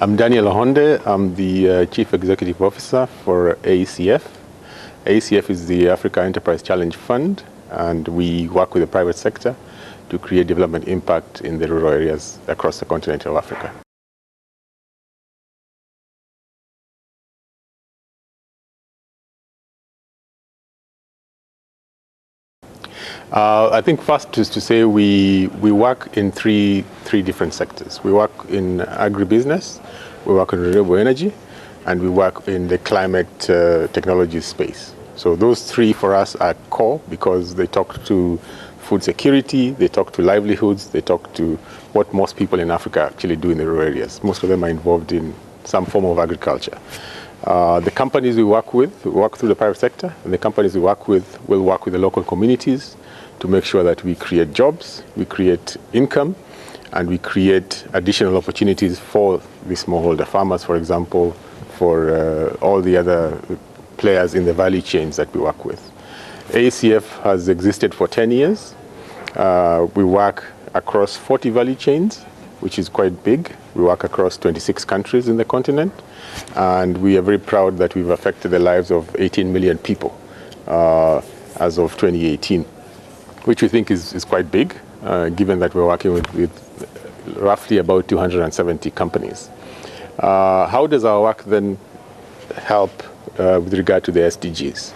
I'm Daniel Ohonde. I'm the Chief Executive Officer for AECF. AECF is the Africa Enterprise Challenge Fund, and we work with the private sector to create development impact in the rural areas across the continent of Africa. I think first is to say we work in three different sectors. We work in agribusiness, we work in renewable energy, and we work in the climate technology space. So those three for us are core because they talk to food security, they talk to livelihoods, they talk to what most people in Africa actually do in the rural areas. Most of them are involved in some form of agriculture. The companies we work with work through the private sector, and the companies we work with will work with the local communities to make sure that we create jobs, we create income, and we create additional opportunities for the smallholder farmers, for example, for all the other players in the value chains that we work with. AECF has existed for 10 years. We work across 40 value chains, which is quite big. We work across 26 countries in the continent, and we are very proud that we've affected the lives of 18 million people as of 2018, which we think is quite big, given that we're working with roughly about 270 companies. How does our work then help with regard to the SDGs?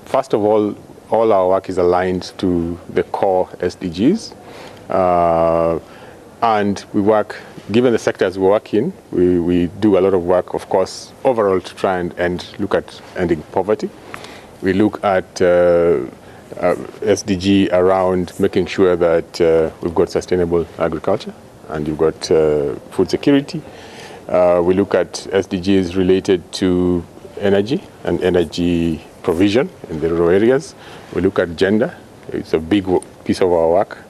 First of all our work is aligned to the core SDGs. And we work, given the sectors we work in, we do a lot of work, of course, overall to try and look at ending poverty. We look at SDG around making sure that we've got sustainable agriculture and you've got food security. We look at SDGs related to energy and energy provision in the rural areas. We look at gender. It's a big piece of our work.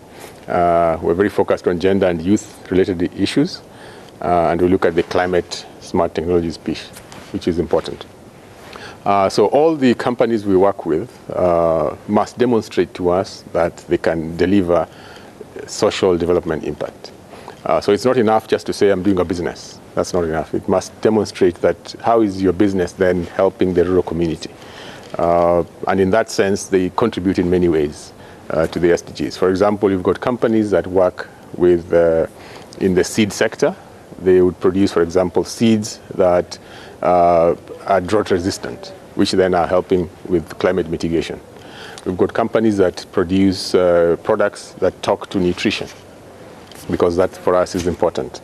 We're very focused on gender and youth-related issues. And we look at the climate smart technologies piece, which is important. So all the companies we work with must demonstrate to us that they can deliver social development impact. So it's not enough just to say, I'm doing a business. That's not enough. It must demonstrate that how is your business then helping the rural community. And in that sense, they contribute in many ways to the SDGs. For example, you've got companies that work with in the seed sector. They would produce, for example, seeds that are drought resistant, which then are helping with climate mitigation. We've got companies that produce products that talk to nutrition, because that for us is important.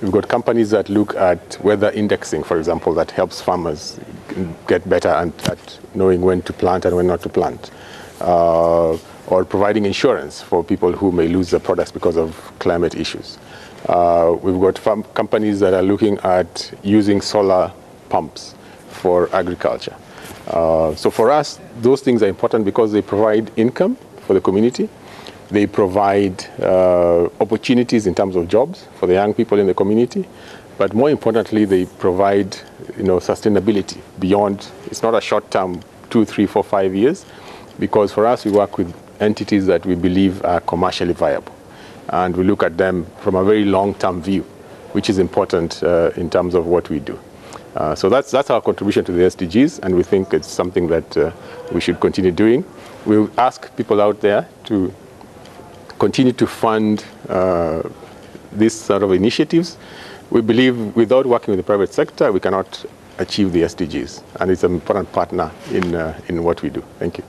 We've got companies that look at weather indexing, for example, that helps farmers get better at knowing when to plant and when not to plant. Or providing insurance for people who may lose their products because of climate issues. We've got companies that are looking at using solar pumps for agriculture. So for us, those things are important because they provide income for the community. They provide opportunities in terms of jobs for the young people in the community. But more importantly, they provide sustainability beyond. It's not a short term, 2, 3, 4, 5 years, because for us, we work with entities that we believe are commercially viable. And we look at them from a very long-term view, which is important in terms of what we do. So that's our contribution to the SDGs, and we think it's something that we should continue doing. We'll ask people out there to continue to fund these sort of initiatives. We believe without working with the private sector, we cannot achieve the SDGs, and it's an important partner in what we do. Thank you.